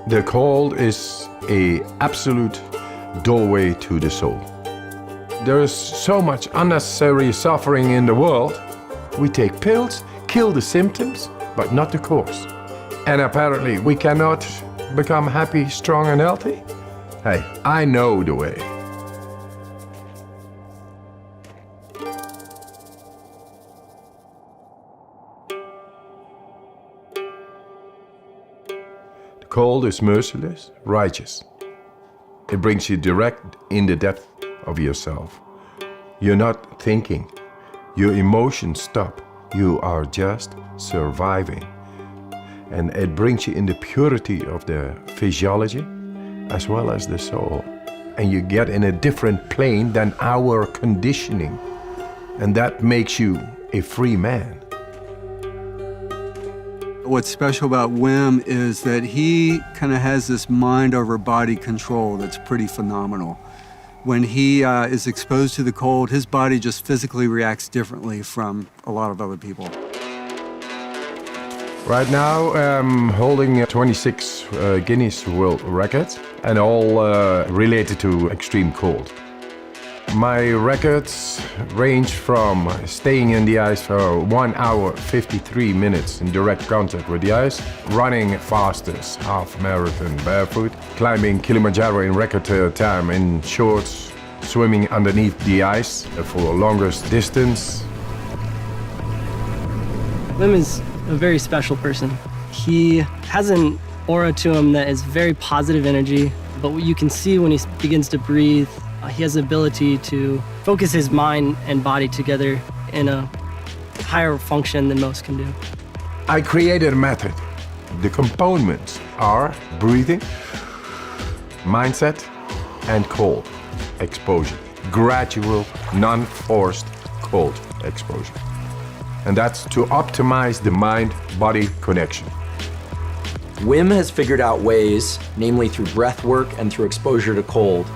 The cold is an absolute doorway to the soul. There is so much unnecessary suffering in the world. We take pills, kill the symptoms, but not the cause. And apparently we cannot become happy, strong and healthy? Hey, I know the way. The cold is merciless, righteous. It brings you direct in the depth of yourself. You're not thinking. Your emotions stop. You are just surviving. And it brings you in the purity of the physiology as well as the soul. And you get in a different plane than our conditioning. And that makes you a free man. What's special about Wim is that he kind of has this mind over body control that's pretty phenomenal. When he is exposed to the cold, his body just physically reacts differently from a lot of other people. Right now, I'm holding 26 Guinness World Records, and all related to extreme cold. My records range from staying in the ice for 1 hour, 53 minutes in direct contact with the ice, running fastest half marathon barefoot, climbing Kilimanjaro in record time in shorts, swimming underneath the ice for the longest distance. Wim is a very special person. He has an aura to him that is very positive energy, but what you can see when he begins to breathe, he has the ability to focus his mind and body together in a higher function than most can do. I created a method. The components are breathing, mindset, and cold exposure. Gradual, non-forced cold exposure. And that's to optimize the mind-body connection. Wim has figured out ways, namely through breath work and through exposure to cold,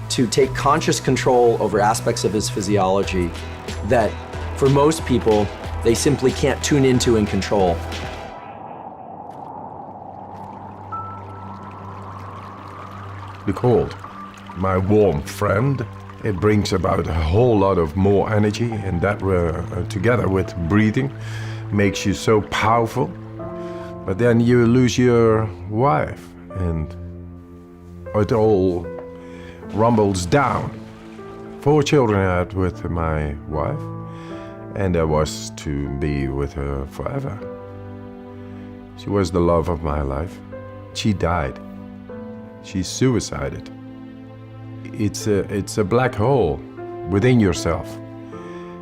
to take conscious control over aspects of his physiology that, for most people, they simply can't tune into and control. The cold, my warm friend, it brings about a whole lot of more energy, and that together with breathing makes you so powerful. But then you lose your wife and it all rumbles down. 4 children I had with my wife, and I was to be with her forever. She was the love of my life. She died. She suicided. It's a black hole within yourself.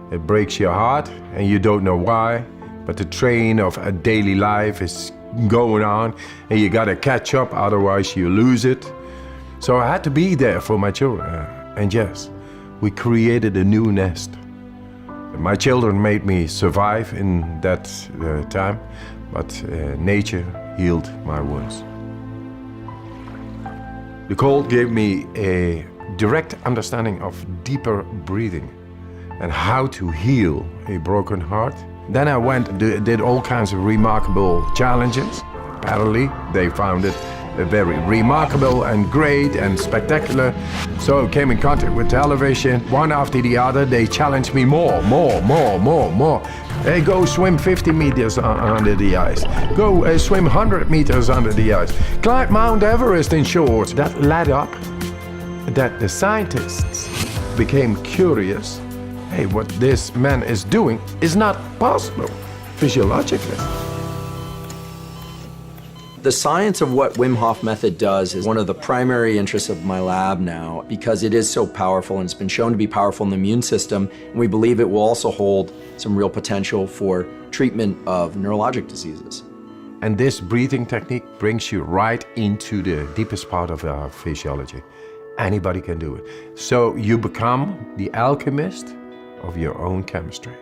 It breaks your heart and you don't know why, but the train of a daily life is going on and you gotta catch up, otherwise you lose it. So I had to be there for my children. And yes, we created a new nest. My children made me survive in that time, but nature healed my wounds. The cold gave me a direct understanding of deeper breathing and how to heal a broken heart. Then I went and did all kinds of remarkable challenges. Apparently, they found it very remarkable and great and spectacular. So I came in contact with television. One after the other, they challenged me more. Hey, go swim 50 meters under the ice. Go swim 100 meters under the ice. Climb Mount Everest in shorts. That led up that the scientists became curious. Hey, what this man is doing is not possible physiologically. The science of what Wim Hof method does is one of the primary interests of my lab now, because it is so powerful and it's been shown to be powerful in the immune system, and we believe it will also hold some real potential for treatment of neurologic diseases. And this breathing technique brings you right into the deepest part of our physiology. Anybody can do it. So you become the alchemist of your own chemistry.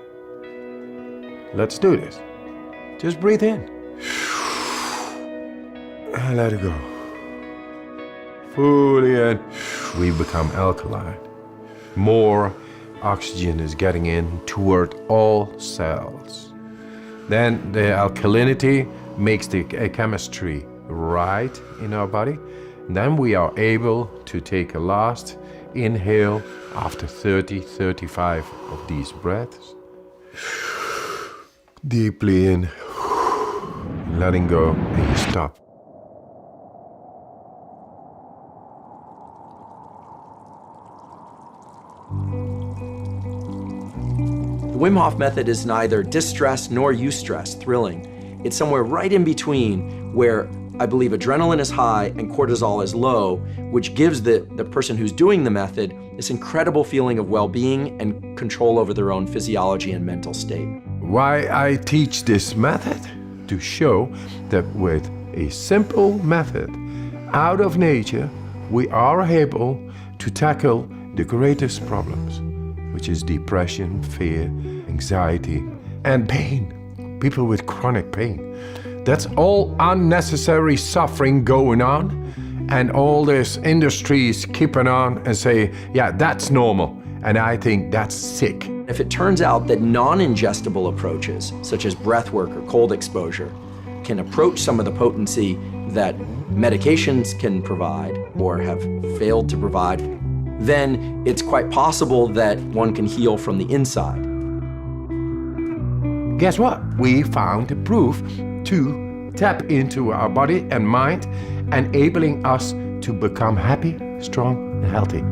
Let's do this. Just breathe in. And let it go. Fully in. We become alkaline. More oxygen is getting in toward all cells. Then the alkalinity makes the chemistry right in our body. Then we are able to take a last inhale after 35 of these breaths. Deeply in, letting go, and you stop. The Wim Hof method is neither distress nor eustress, thrilling. It's somewhere right in between where I believe adrenaline is high and cortisol is low, which gives the person who's doing the method this incredible feeling of well-being and control over their own physiology and mental state. Why I teach this method? To show that with a simple method out of nature, we are able to tackle the greatest problems, which is depression, fear, anxiety, and pain. People with chronic pain. That's all unnecessary suffering going on, and all this industries keeping on and say, yeah, that's normal, and I think that's sick. If it turns out that non-ingestible approaches, such as breath work or cold exposure, can approach some of the potency that medications can provide or have failed to provide, then it's quite possible that one can heal from the inside. Guess what? We found the proof to tap into our body and mind, enabling us to become happy, strong, and healthy.